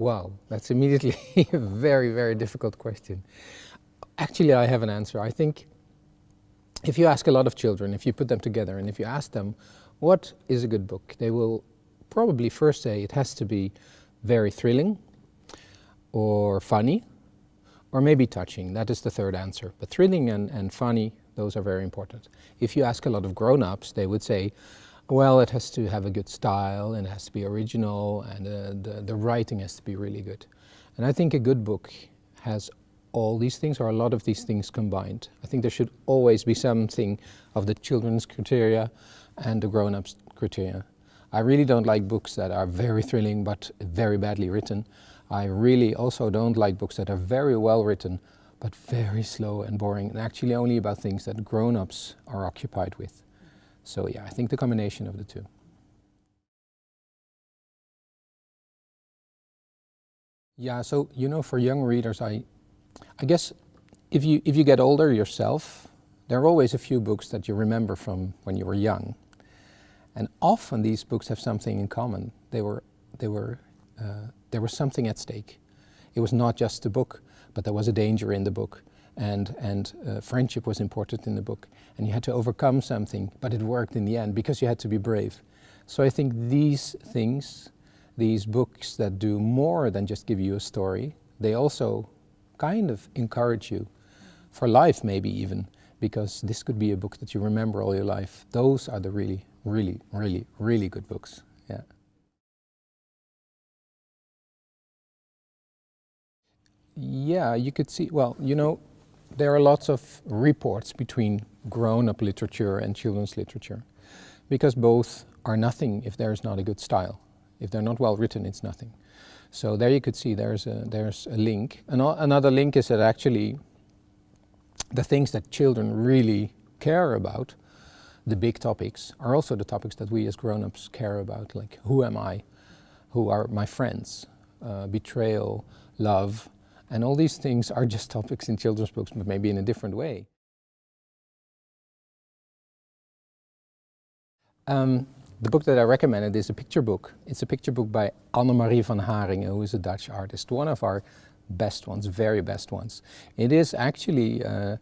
Wow, that's immediately a very, very difficult question. Actually, I have an answer. I think if you ask a lot of children, if you put them together and if you ask them what is a good book, they will probably first say it has to be very thrilling or funny or maybe touching. That is the third answer. But thrilling and funny, those are very important. If you ask a lot of grown-ups, they would say, well, it has to have a good style and it has to be original and the writing has to be really good. And I think a good book has all these things or a lot of these things combined. I think there should always be something of the children's criteria and the grown-ups criteria. I really don't like books that are very thrilling but very badly written. I really also don't like books that are very well written but very slow and boring and actually only about things that grown-ups are occupied with. So yeah, I think the combination of the two. Yeah, so you know, for young readers, I guess if you get older yourself, there are always a few books that you remember from when you were young. And often these books have something in common. There was something at stake. It was not just a book, but there was a danger in the book. And friendship was important in the book. And you had to overcome something, but it worked in the end because you had to be brave. So I think these things, these books that do more than just give you a story, they also kind of encourage you for life maybe even, because this could be a book that you remember all your life. Those are the really, really, really, really good books. Yeah. Yeah, you could see, well, you know, there are lots of reports between grown-up literature and children's literature, because both are nothing if there is not a good style. If they're not well written, it's nothing. So there you could see there's a link. Another link is that actually the things that children really care about, the big topics, are also the topics that we as grown-ups care about, like who am I, who are my friends, betrayal, love, and all these things are just topics in children's books, but maybe in a different way. The book that I recommended is a picture book. It's a picture book by Annemarie van Haringen, who is a Dutch artist, one of our best ones, very best ones. It is actually a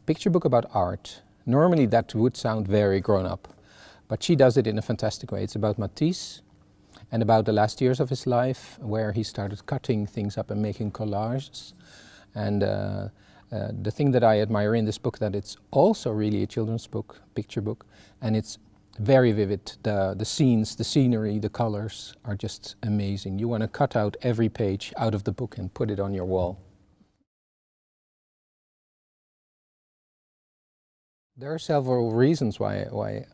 picture book about art. Normally that would sound very grown up, but she does it in a fantastic way. It's about Matisse and about the last years of his life, where he started cutting things up and making collages. And the thing that I admire in this book, that it's also really a children's book, picture book, and it's very vivid. The scenes, the scenery, the colors are just amazing. You want to cut out every page out of the book and put it on your wall. There are several reasons why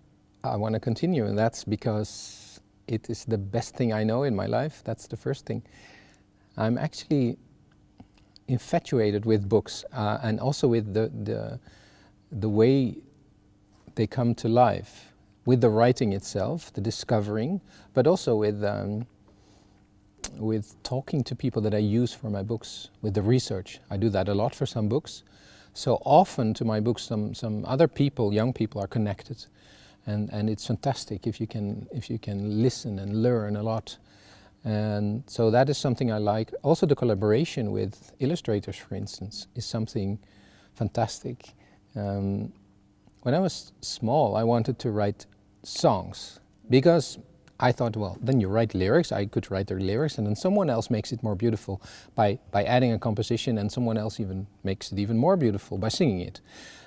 I want to continue, and that's because it is the best thing I know in my life. That's the first thing. I'm actually infatuated with books and also with the way they come to life, with the writing itself, the discovering, but also with talking to people that I use for my books, with the research. I do that a lot for some books. So often to my books some other people, young people, are connected. And it's fantastic if you can listen and learn a lot. And so that is something I like. Also the collaboration with illustrators, for instance, is something fantastic. When I was small, I wanted to write songs because I thought, well, then you write lyrics. I could write the lyrics and then someone else makes it more beautiful by adding a composition, and someone else even makes it even more beautiful by singing it.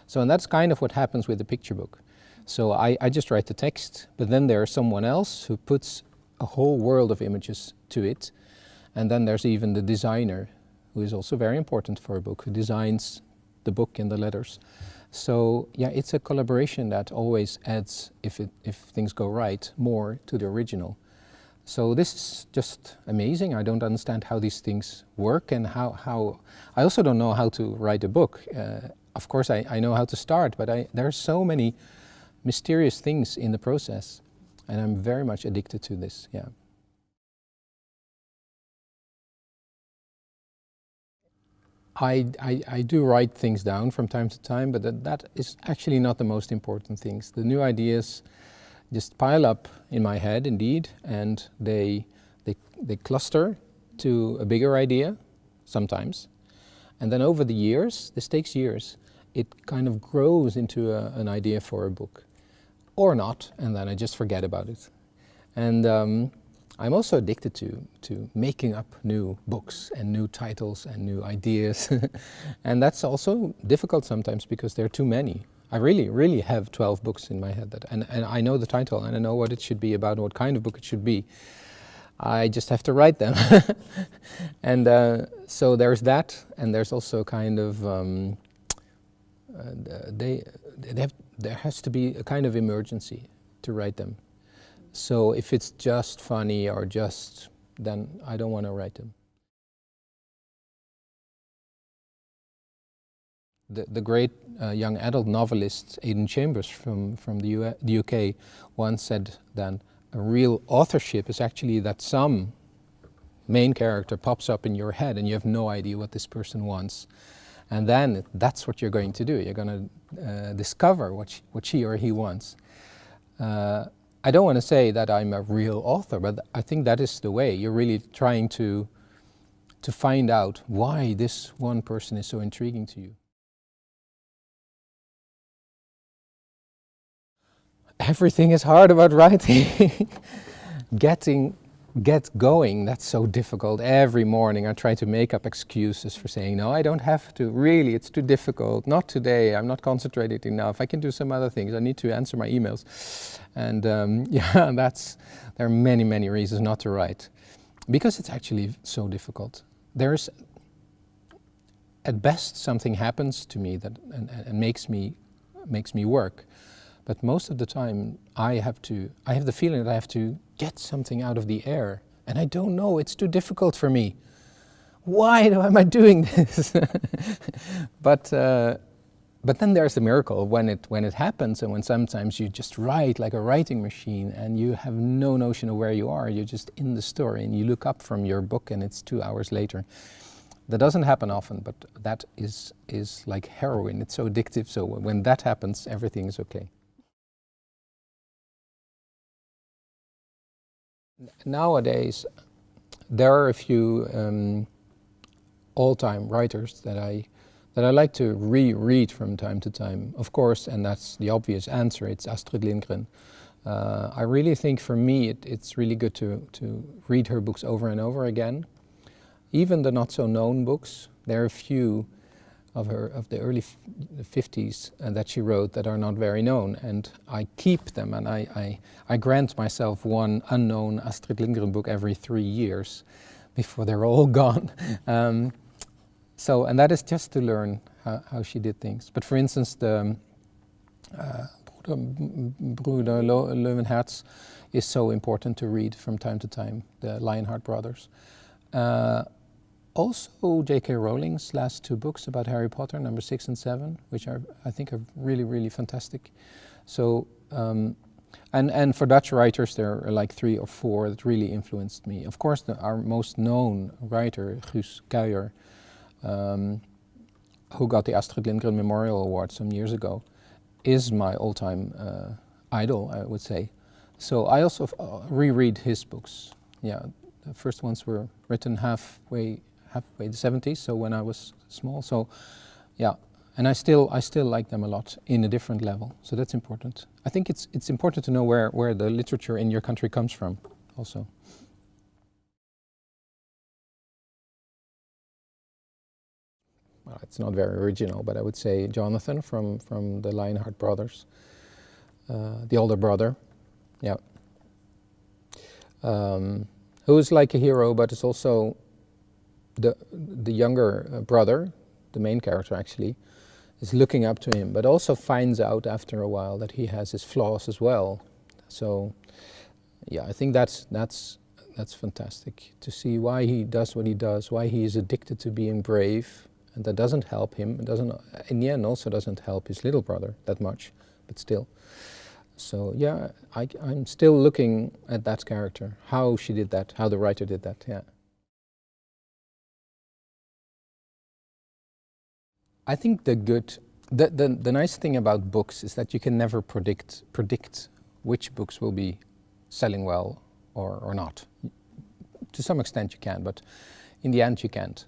So, and that's kind of what happens with the picture book. So I just write the text, but then there's someone else who puts a whole world of images to it. And then there's even the designer, who is also very important for a book, who designs the book and the letters. So yeah, it's a collaboration that always adds, if things go right, more to the original. So this is just amazing. I don't understand how these things work, and how I also don't know how to write a book. Of course I know how to start, but there are so many mysterious things in the process, and I'm very much addicted to this. Yeah. I do write things down from time to time, but that is actually not the most important things. The new ideas just pile up in my head, indeed, and they cluster, to a bigger idea, sometimes. And then over the years, this takes years, it kind of grows into an idea for a book. Or not, and then I just forget about it. And I'm also addicted to making up new books and new titles and new ideas. And that's also difficult sometimes because there are too many. I really have 12 books in my head, and I know the title and I know what it should be about, what kind of book it should be. I just have to write them. And so there's that, and there's also kind of, there has to be a kind of emergency to write them. So if it's just funny or just, then I don't want to write them. The great young adult novelist Aidan Chambers from the UK once said that a real authorship is actually that some main character pops up in your head and you have no idea what this person wants. And then that's what you're going to do. You're going to discover what she or he wants. I don't want to say that I'm a real author, but I think that is the way. You're really trying to find out why this one person is so intriguing to you. Everything is hard about writing. Get going, that's so difficult. Every morning I try to make up excuses for saying, no, I don't have to. Really, it's too difficult. Not today, I'm not concentrated enough. I can do some other things. I need to answer my emails. And yeah, there are many reasons not to write. Because it's actually so difficult. There's, at best, something happens to me that and makes me work. But most of the time I have the feeling that I have to get something out of the air. And I don't know, it's too difficult for me. Why am I doing this? But then there's the miracle when it happens, and when sometimes you just write like a writing machine and you have no notion of where you are. You're just in the story and you look up from your book and it's 2 hours later. That doesn't happen often, but that is like heroin. It's so addictive. So when that happens, everything is okay. Nowadays, there are a few all-time writers that I like to reread from time to time. Of course, and that's the obvious answer, it's Astrid Lindgren. I really think for me it's really good to read her books over and over again. Even the not-so-known books, there are a few of the early 50s that she wrote that are not very known, and I keep them, and I grant myself one unknown Astrid Lindgren book every 3 years before they're all gone. And that is just to learn how she did things. But for instance, the Bruder Löwenherz is so important to read from time to time, the Lionheart brothers. Also, J.K. Rowling's last 2 books about Harry Potter, number 6 and 7, which I think are really fantastic. So, and for Dutch writers, there are like 3 or 4 that really influenced me. Of course, our most known writer, Guus Kuijer, who got the Astrid Lindgren Memorial Award some years ago, is my all-time idol, I would say. So I also reread his books. Yeah, the first ones were written halfway the 70s, so when I was small. So yeah, and I still like them a lot in a different level. So that's important. I think it's important to know where the literature in your country comes from also. Well, it's not very original, but I would say Jonathan from the Lionheart brothers, the older brother, yeah, who's like a hero, but it's also the younger brother, the main character actually, is looking up to him, but also finds out after a while that he has his flaws as well. So, yeah, I think that's fantastic to see why he does what he does, why he is addicted to being brave, and that doesn't help him. It doesn't, in the end, also doesn't help his little brother that much, but still. So yeah, I'm still looking at that character, how she did that, how the writer did that. Yeah. I think the nice thing about books is that you can never predict which books will be selling well or not. To some extent you can, but in the end you can't.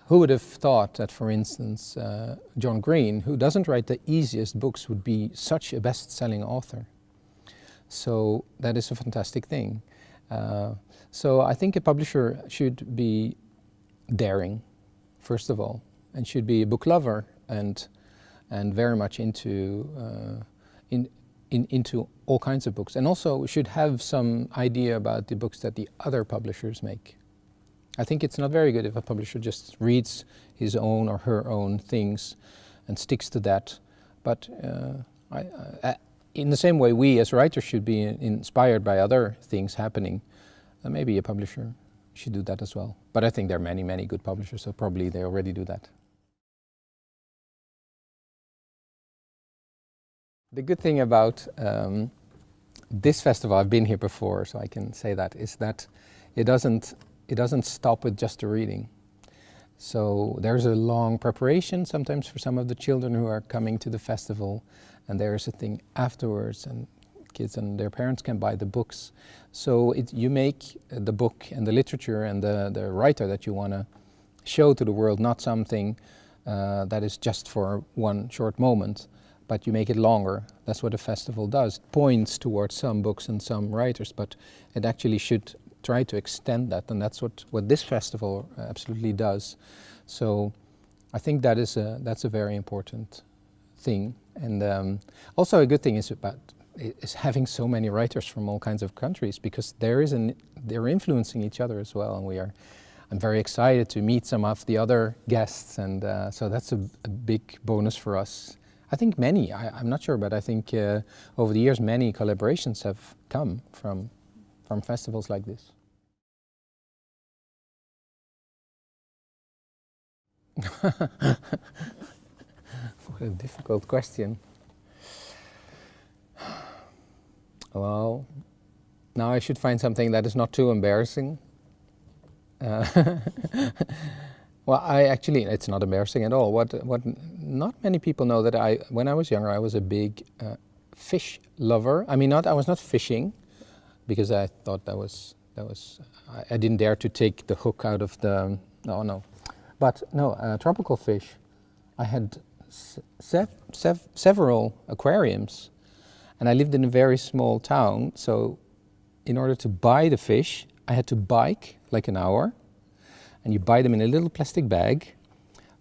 Who would have thought that, for instance, John Green, who doesn't write the easiest books, would be such a best-selling author? So that is a fantastic thing. So I think a publisher should be daring, first of all, and should be a book lover and very much into into all kinds of books, and also should have some idea about the books that the other publishers make. I think it's not very good if a publisher just reads his own or her own things and sticks to that. But in the same way, we as writers should be inspired by other things happening. Maybe a publisher should do that as well. But I think there are many, many good publishers, so probably they already do that. The good thing about this festival, I've been here before, so I can say that, is that it doesn't stop with just a reading. So there's a long preparation sometimes for some of the children who are coming to the festival, and there's a thing afterwards, and kids and their parents can buy the books. So you make the book and the literature and the writer that you want to show to the world not something that is just for one short moment, but you make it longer. That's what a festival does. It points towards some books and some writers, but it actually should try to extend that, and that's what this festival absolutely does. So I think that's a very important thing. And also a good thing is having so many writers from all kinds of countries, because they're influencing each other as well, and I'm very excited to meet some of the other guests, and so that's a big bonus for us. I think many, I'm not sure, but I think over the years many collaborations have come from festivals like this. What a difficult question. Well, now I should find something that is not too embarrassing. Well, it's not embarrassing at all. What not many people know that when I was younger, I was a big fish lover. I mean, I was not fishing, because I thought I didn't dare to take the hook out of the, no. But no, tropical fish. I had several aquariums, and I lived in a very small town, so in order to buy the fish, I had to bike like an hour, and you buy them in a little plastic bag.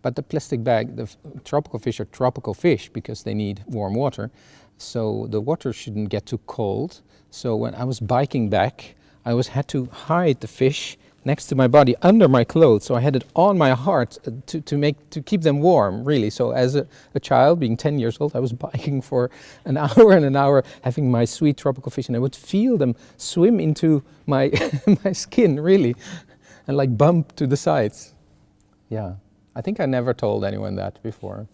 But the plastic bag, the tropical fish are tropical fish because they need warm water, so the water shouldn't get too cold. So when I was biking back, I had to hide the fish next to my body under my clothes, so I had it on my heart to keep them warm, really. So as a child, being 10 years old, I was biking for an hour and an hour, having my sweet tropical fish, and I would feel them swim into my my skin, really, and like bump to the sides. Yeah, I think I never told anyone that before.